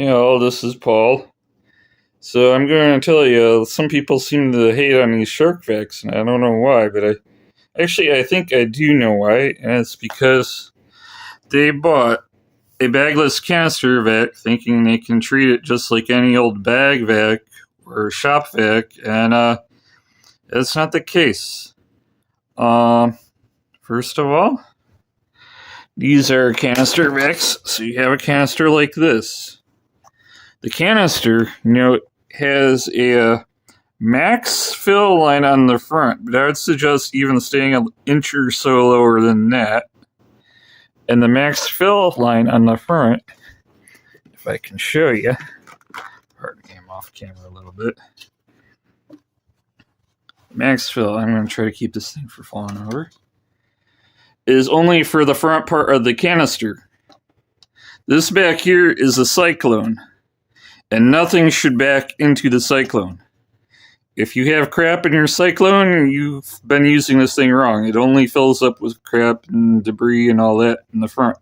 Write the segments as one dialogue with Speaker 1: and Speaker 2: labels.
Speaker 1: This is Paul. So I'm going to tell you, some people seem to hate on these shark vacs, and I don't know why, but I think I do know why, and it's because they bought a bagless canister vac thinking they can treat it just like any old bag vac or shop vac, and that's not the case. First of all, these are canister vacs, so you have a canister like this. The canister, has a max fill line on the front, but I would suggest even staying an inch or so lower than that. And the max fill line on the front, if I can show you, pardon me, I'm off camera a little bit. Max fill, I'm going to try to keep this thing from falling over, is only for the front part of the canister. This back here is a cyclone, and nothing should back into the cyclone. If you have crap in your cyclone, you've been using this thing wrong. It only fills up with crap and debris and all that in the front.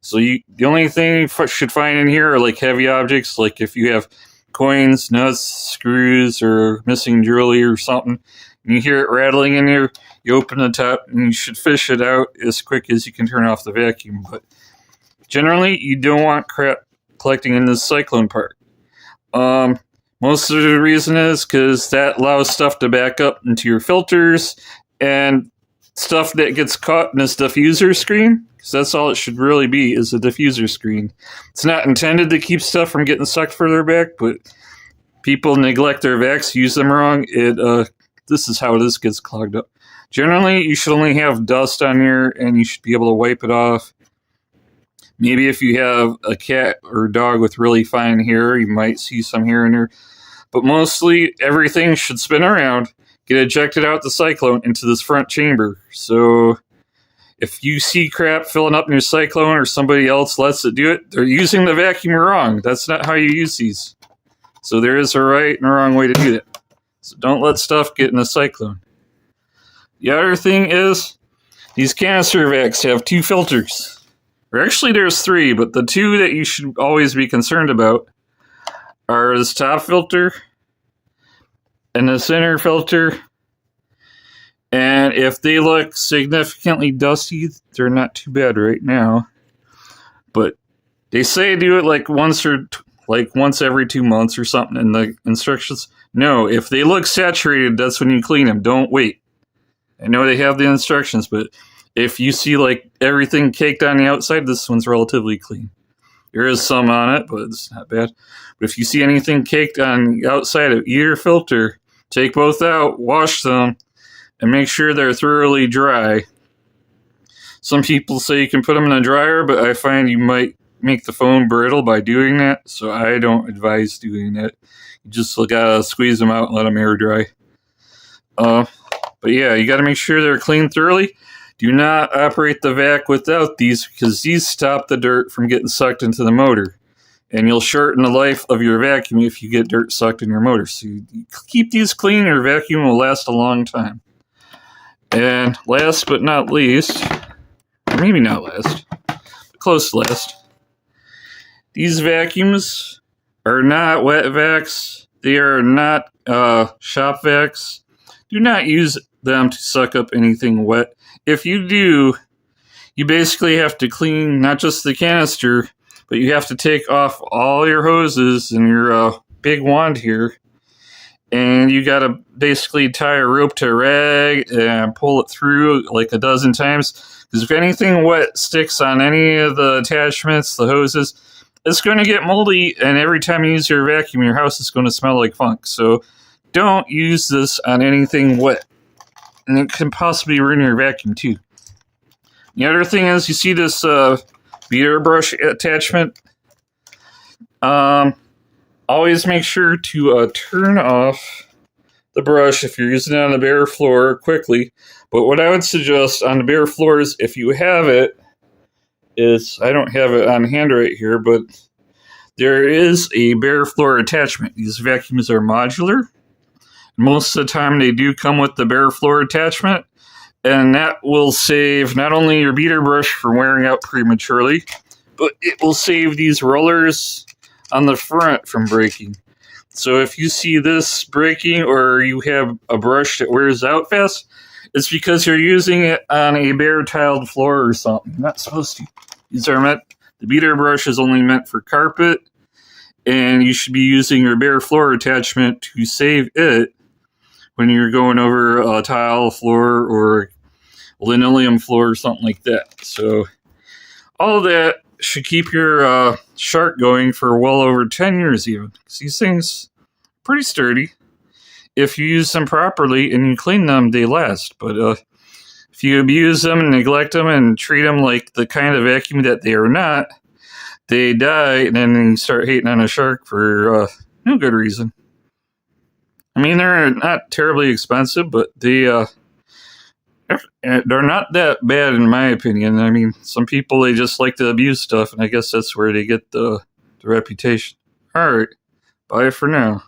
Speaker 1: So the only thing you should find in here are like heavy objects, like if you have coins, nuts, screws, or missing jewelry or something, and you hear it rattling in here, you open the top and you should fish it out as quick as you can turn off the vacuum. But generally, you don't want crap collecting in this cyclone part. Most of the reason is because that allows stuff to back up into your filters and stuff that gets caught in this diffuser screen, because that's all it should really be, is a diffuser screen. It's not intended to keep stuff from getting sucked further back, but people neglect their vacs, use them wrong. This is how this gets clogged up. Generally, you should only have dust on here, and you should be able to wipe it off. Maybe if you have a cat or dog with really fine hair, you might see some hair in there. But mostly, everything should spin around, get ejected out the cyclone into this front chamber. So if you see crap filling up in your cyclone or somebody else lets it do it, they're using the vacuum wrong. That's not how you use these. So there is a right and a wrong way to do that. So don't let stuff get in the cyclone. The other thing is, these canister vacs have two filters. Or actually, there's three, but the two that you should always be concerned about are this top filter and the center filter. And if they look significantly dusty, they're not too bad right now. But they say do it like once every 2 months or something in the instructions. No, if they look saturated, that's when you clean them. Don't wait. I know they have the instructions, but if you see like everything caked on the outside, this one's relatively clean. There is some on it, but it's not bad. But if you see anything caked on the outside of either filter, take both out, wash them, and make sure they're thoroughly dry. Some people say you can put them in a dryer, but I find you might make the foam brittle by doing that, so I don't advise doing that. You just gotta squeeze them out and let them air dry. But yeah, you gotta make sure they're cleaned thoroughly. Do not operate the vac without these, because these stop the dirt from getting sucked into the motor. And you'll shorten the life of your vacuum if you get dirt sucked in your motor. So you keep these clean, your vacuum will last a long time. And last but not least, or maybe not last, but close to last, these vacuums are not wet vacs. They are not shop vacs. Do not use them to suck up anything wet. If you do, you basically have to clean not just the canister, but you have to take off all your hoses and your big wand here. And you got to basically tie a rope to a rag and pull it through like a dozen times. Because if anything wet sticks on any of the attachments, the hoses, it's going to get moldy. And every time you use your vacuum, your house is going to smell like funk. So don't use this on anything wet. And it can possibly ruin your vacuum too. The other thing is, you see this beater brush attachment. Always make sure to turn off the brush if you're using it on the bare floor quickly. But what I would suggest on the bare floors, if you have it, is, I don't have it on hand right here, but there is a bare floor attachment. These vacuums are modular. Most of the time they do come with the bare floor attachment, and that will save not only your beater brush from wearing out prematurely, but it will save these rollers on the front from breaking. So if you see this breaking or you have a brush that wears out fast, it's because you're using it on a bare tiled floor or something. You're not supposed to. The beater brush is only meant for carpet, and you should be using your bare floor attachment to save it when you're going over a tile floor or linoleum floor or something like that. So all of that should keep your shark going for well over 10 years even. Because these things are pretty sturdy. If you use them properly and you clean them, they last. But if you abuse them and neglect them and treat them like the kind of vacuum that they are not, they die, and then you start hating on a shark for no good reason. I mean, they're not terribly expensive, but they're not that bad in my opinion. I mean, some people, they just like to abuse stuff, and I guess that's where they get the reputation. All right, bye for now.